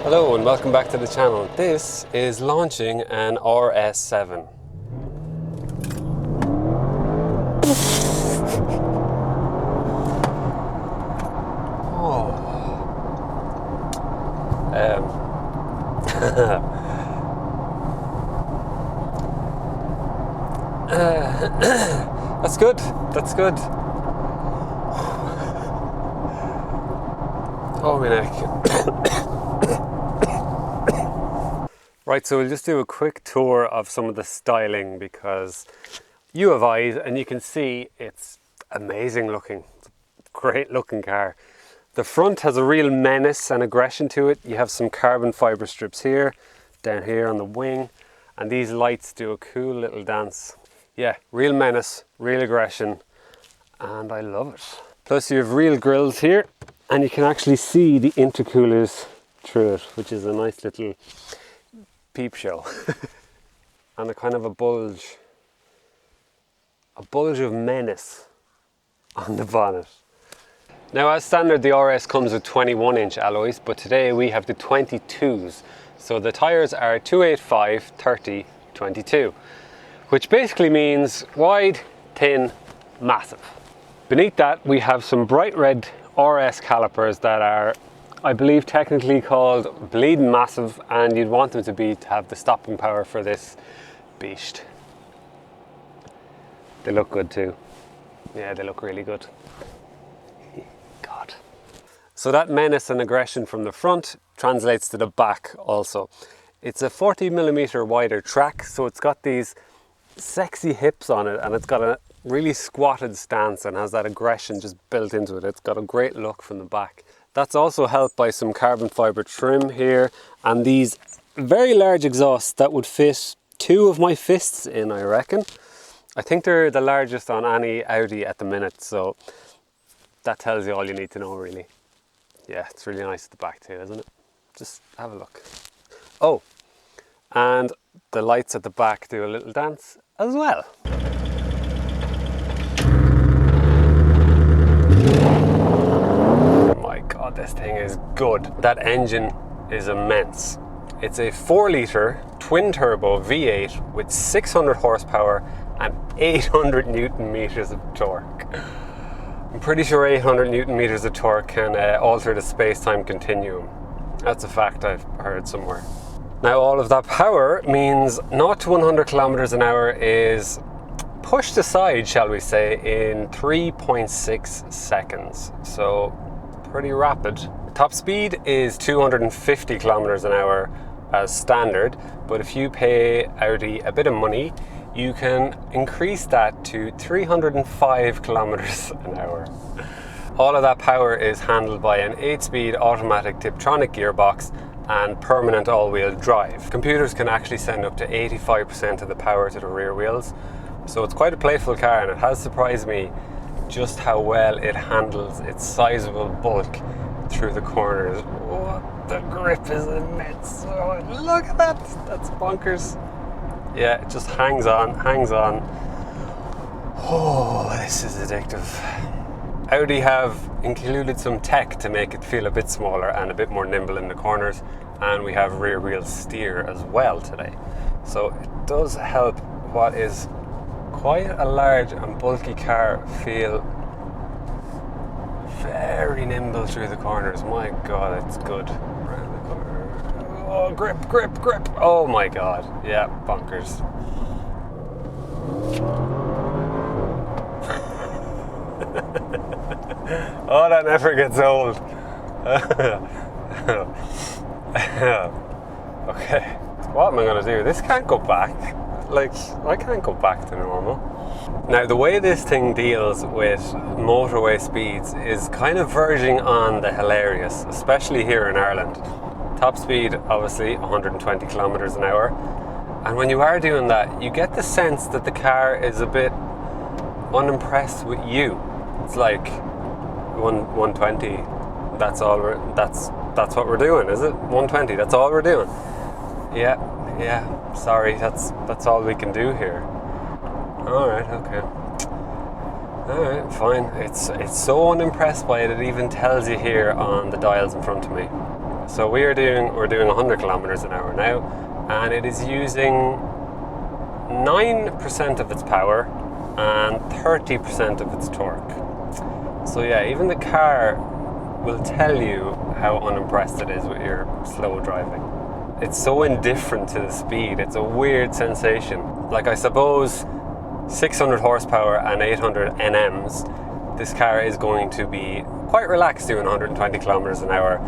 Hello and welcome back to the channel. This is launching an RS7. That's good. That's good. Oh, my neck. Right, so we'll just do a quick tour of some of the styling because you have eyes and you can see it's amazing looking. It's a great looking car. The front has a real menace and aggression to it. You have some carbon fiber strips here, down here on the wing, and these lights do a cool little dance. Yeah, real menace, real aggression, and I love it. Plus you have real grills here, and you can actually see the intercoolers through it, which is a nice little peep show. And a kind of a bulge of menace on the bonnet. Now, as standard, the RS comes with 21-inch alloys, but today we have the 22s. So the tires are 285, 30, 22, which basically means wide, thin, massive. Beneath that, we have some bright red RS calipers that are, I believe, technically called bleeding massive, and you'd want them to have the stopping power for this beast. They look good too. Yeah, they look really good. God. So that menace and aggression from the front translates to the back also. It's a 40mm wider track, so it's got these sexy hips on it, and it's got a really squatted stance and has that aggression just built into it. It's got a great look from the back. That's also helped by some carbon fiber trim here and these very large exhausts that would fit two of my fists in, I reckon. I think they're the largest on any Audi at the minute, so that tells you all you need to know, really. Yeah, it's really nice at the back too, isn't it? Just have a look. Oh, and the lights at the back do a little dance as well. God, this thing is good. That engine is immense. It's a 4-litre twin turbo V8 with 600 horsepower and 800 Newton meters of torque. I'm pretty sure 800 Newton meters of torque can alter the space-time continuum. That's a fact I've heard somewhere. Now, all of that power means 0 to 100 kilometers an hour is pushed aside, shall we say, in 3.6 seconds. So pretty rapid. Top speed is 250 kilometers an hour as standard, but if you pay Audi a bit of money, you can increase that to 305 kilometers an hour. All of that power is handled by an 8-speed automatic Tiptronic gearbox and permanent all-wheel drive. Computers can actually send up to 85% of the power to the rear wheels, so it's quite a playful car, and it has surprised me just how well it handles its sizable bulk through the corners. Oh, the grip is immense. Oh, look at that. That's bonkers. Yeah, it just hangs on, hangs on. Oh, this is addictive. Audi have included some tech to make it feel a bit smaller and a bit more nimble in the corners, and we have rear wheel steer as well today. So it does help what is quite a large and bulky car feel very nimble through the corners. My God, it's good. Around the corner. Oh, grip, grip, grip. Oh my God. Yeah, bonkers. Oh, that never gets old. Okay, what am I going to do? This can't go back. Like, I can't go back to normal. Now, the way this thing deals with motorway speeds is kind of verging on the hilarious, especially here in Ireland. Top speed, obviously, 120 kilometers an hour. And when you are doing that, you get the sense that the car is a bit unimpressed with you. It's like 120. That's what we're doing, is it? 120. That's all we're doing. Yeah. Sorry, that's all we can do here. All right. Okay. Alright, fine. It's so unimpressed by it, it even tells you here on the dials in front of me. So we're doing 100 kilometers an hour now, and it is using 9% of its power and 30% of its torque. So yeah, even the car will tell you how unimpressed it is with your slow driving. It's so indifferent to the speed. It's a weird sensation. Like, I suppose 600 horsepower and 800 NMs, this car is going to be quite relaxed doing 120 kilometers an hour.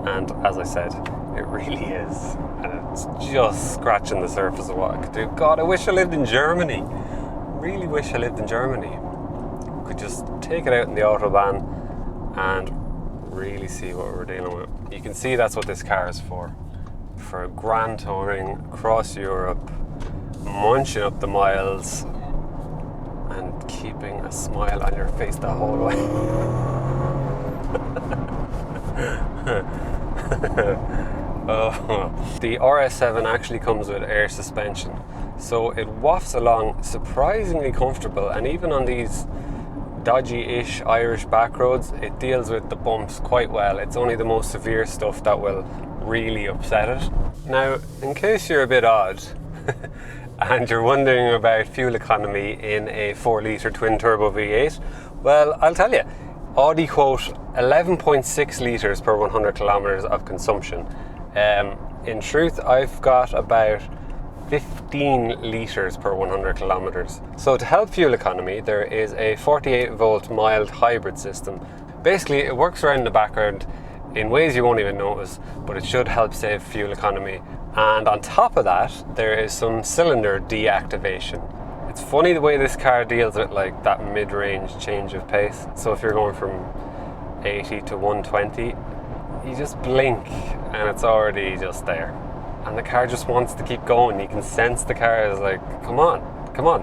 And as I said, it really is. And it's just scratching the surface of what I could do. God, I wish I lived in Germany. Really wish I lived in Germany. Could just take it out in the Autobahn and really see what we're dealing with. You can see that's what this car is for grand touring across Europe, munching up the miles and keeping a smile on your face the whole way. Oh. The RS7 actually comes with air suspension, so it wafts along surprisingly comfortable, and even on these dodgy-ish Irish back roads, it deals with the bumps quite well. It's only the most severe stuff that will really upset it. Now, in case you're a bit odd and you're wondering about fuel economy in a 4-litre twin-turbo V8, well, I'll tell you, Audi quote 11.6 litres per 100 kilometres of consumption. In truth, I've got about 15 litres per 100 kilometres. So to help fuel economy, there is a 48 volt mild hybrid system. Basically, it works around in the background in ways you won't even notice, but it should help save fuel economy. And on top of that, there is some cylinder deactivation. It's funny the way this car deals with like that mid-range change of pace. So if you're going from 80 to 120, you just blink and it's already just there. And the car just wants to keep going. You can sense the car is like, come on,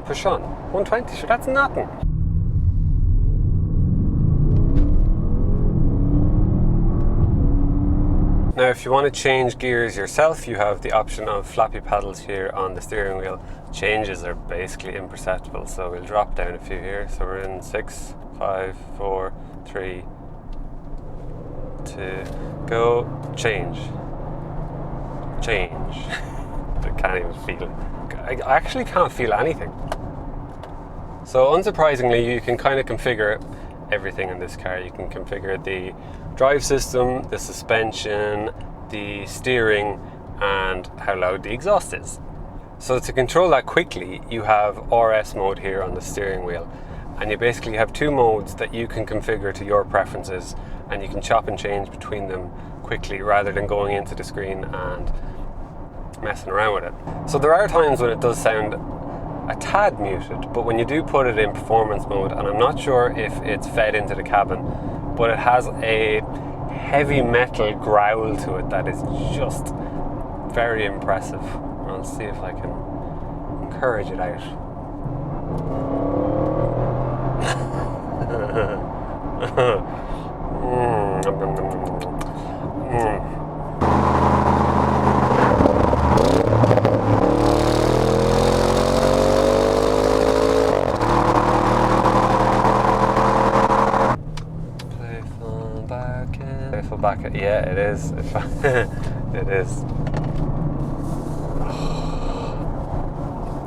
push on. 120, sure, that's nothing. Now, if you want to change gears yourself, you have the option of flappy paddles here on the steering wheel. Changes are basically imperceptible, so we'll drop down a few here. So we're in 6, 5, 4, 3, 2, go, change. I can't even feel it. I actually can't feel anything. So unsurprisingly, you can kind of configure everything in this car. You can configure the drive system, the suspension, the steering, and how loud the exhaust is. So to control that quickly, you have RS mode here on the steering wheel, and you basically have two modes that you can configure to your preferences, and you can chop and change between them quickly rather than going into the screen and messing around with it. So there are times when it does sound a tad muted, but when you do put it in performance mode, and I'm not sure if it's fed into the cabin, but it has a heavy metal growl to it that is just very impressive. I'll see if I can encourage it out. Back it, yeah, it is. It is.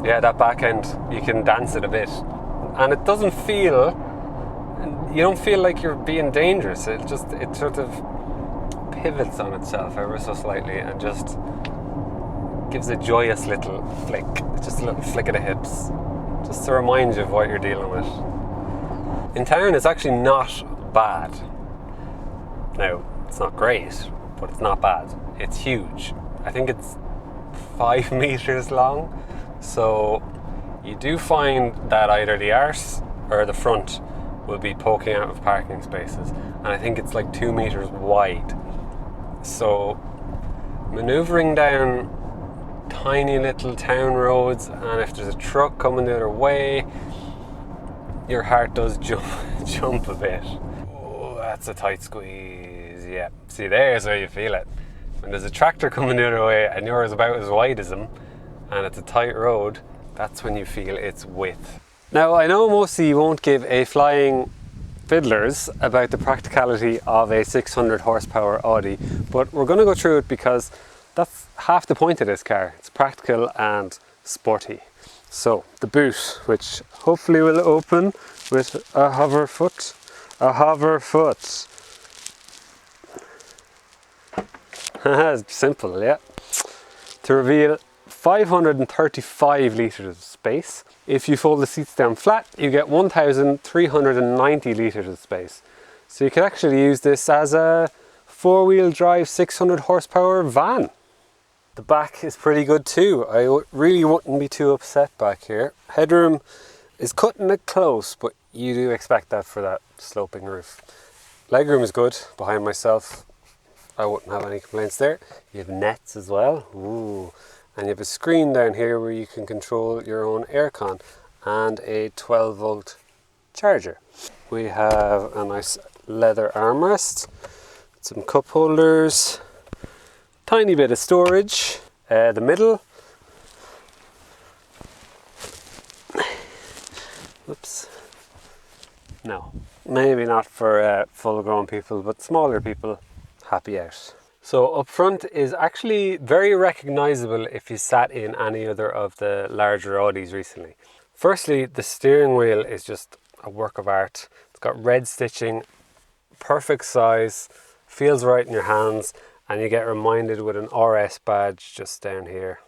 Yeah, that back end, you can dance it a bit, and it doesn't feel. You don't feel like you're being dangerous. It sort of pivots on itself ever so slightly and just gives a joyous little flick, just a little flick of the hips, just to remind you of what you're dealing with. In town, it's actually not bad. Now, it's not great, but it's not bad. It's huge. I think it's 5 meters long. So you do find that either the arse or the front will be poking out of parking spaces. And I think it's like 2 meters wide. So maneuvering down tiny little town roads, and if there's a truck coming the other way, your heart does jump a bit. Oh, that's a tight squeeze. Yeah, see, there's where you feel it. When there's a tractor coming the other way and yours about as wide as him, and it's a tight road, that's when you feel its width. Now, I know most of you won't give a flying fiddlers about the practicality of a 600 horsepower Audi, but we're going to go through it because that's half the point of this car. It's practical and sporty. So the boot, which hopefully will open with a hover foot. It's simple, yeah. To reveal 535 litres of space. If you fold the seats down flat, you get 1,390 litres of space. So you can actually use this as a four-wheel drive 600 horsepower van. The back is pretty good too. I really wouldn't be too upset back here. Headroom is cutting it close, but you do expect that for that sloping roof. Legroom is good behind myself. I wouldn't have any complaints there. You have nets as well. Ooh. And you have a screen down here where you can control your own aircon and a 12 volt charger. We have a nice leather armrest, some cup holders, tiny bit of storage. The middle, whoops, no, maybe not for full grown people, but smaller people, happy out. So up front is actually very recognizable if you sat in any other of the larger Audis recently. Firstly, the steering wheel is just a work of art. It's got red stitching, perfect size, feels right in your hands, and you get reminded with an RS badge just down here.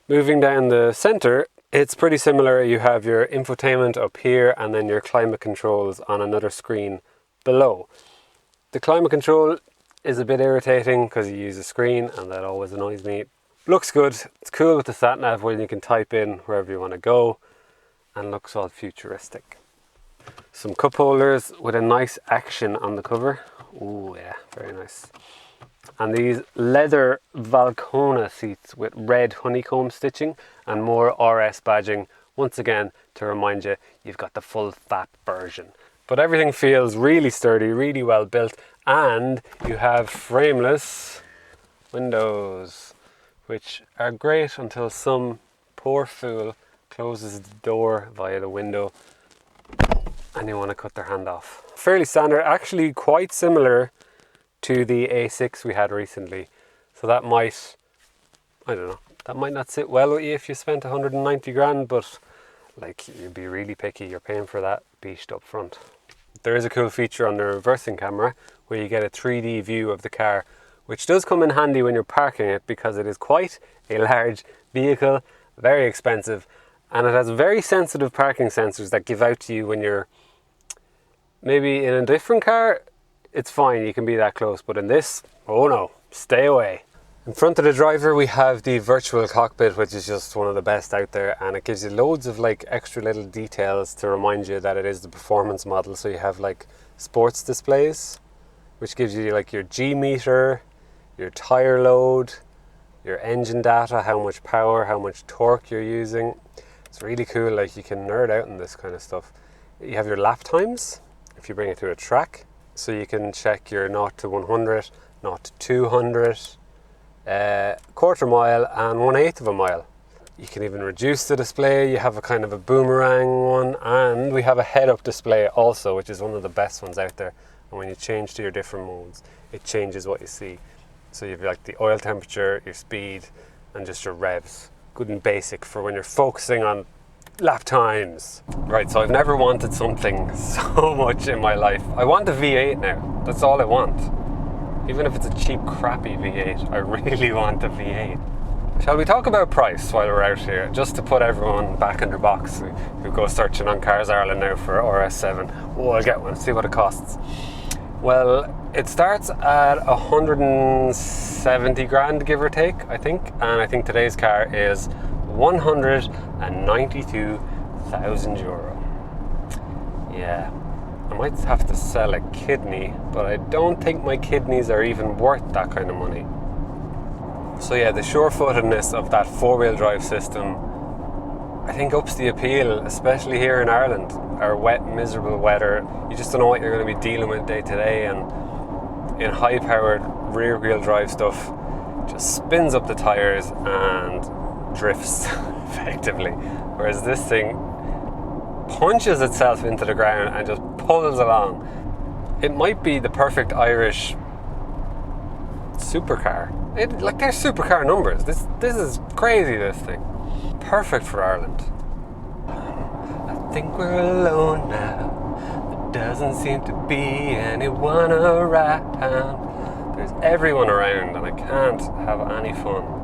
Moving down the center, it's pretty similar. You have your infotainment up here and then your climate controls on another screen below. The climate control is a bit irritating because you use a screen and that always annoys me. Looks good. It's cool with the sat nav when you can type in wherever you want to go, and looks all futuristic. Some cup holders with a nice action on the cover. Ooh yeah, very nice. And these leather Valcona seats with red honeycomb stitching and more RS badging, once again to remind you you've got the full fat version. But everything feels really sturdy, really well built, and you have frameless windows, which are great until some poor fool closes the door via the window and you want to cut their hand off. Fairly standard, actually quite similar to the A6 we had recently. So that might, I don't know, that might not sit well with you if you spent 190 grand, but like you'd be really picky, you're paying for that beached up front. There is a cool feature on the reversing camera where you get a 3D view of the car, which does come in handy when you're parking it because it is quite a large vehicle, very expensive, and it has very sensitive parking sensors that give out to you when you're maybe in a different car. It's fine, you can be that close, but in this, oh no, stay away. In front of the driver we have the virtual cockpit, which is just one of the best out there, and it gives you loads of like extra little details to remind you that it is the performance model. So you have like sports displays, which gives you like your G meter, your tire load, your engine data, how much power, how much torque you're using. It's really cool, like you can nerd out in this kind of stuff. You have your lap times if you bring it to a track, so you can check your 0 to 100, 0 to 200, quarter mile and 1/8 of a mile. You can even reduce the display. You have a kind of a boomerang one, and we have a head-up display also, which is one of the best ones out there. And when you change to your different modes, it changes what you see. So you've like the oil temperature, your speed, and just your revs. Good and basic for when you're focusing on lap times. Right, so I've never wanted something so much in my life. I want a V8 now. That's all I want. Even if it's a cheap, crappy V8, I really want a V8. Shall we talk about price while we're out here, just to put everyone back in their box who go searching on Cars Ireland now for RS7? Oh, I'll get one, see what it costs. Well, it starts at 170 grand, give or take, I think. And I think today's car is 192,000 euro. Yeah, I might have to sell a kidney, but I don't think my kidneys are even worth that kind of money. So yeah, the sure-footedness of that four-wheel drive system, I think ups the appeal, especially here in Ireland. Our wet, miserable weather, you just don't know what you're going to be dealing with day to day, and in high-powered rear-wheel drive stuff, just spins up the tires and drifts effectively. Whereas this thing punches itself into the ground and just pulls along. It might be the perfect Irish supercar. Like, they're supercar numbers. This is crazy, this thing. Perfect for Ireland. I think we're alone now. There doesn't seem to be anyone around. There's everyone around and I can't have any fun.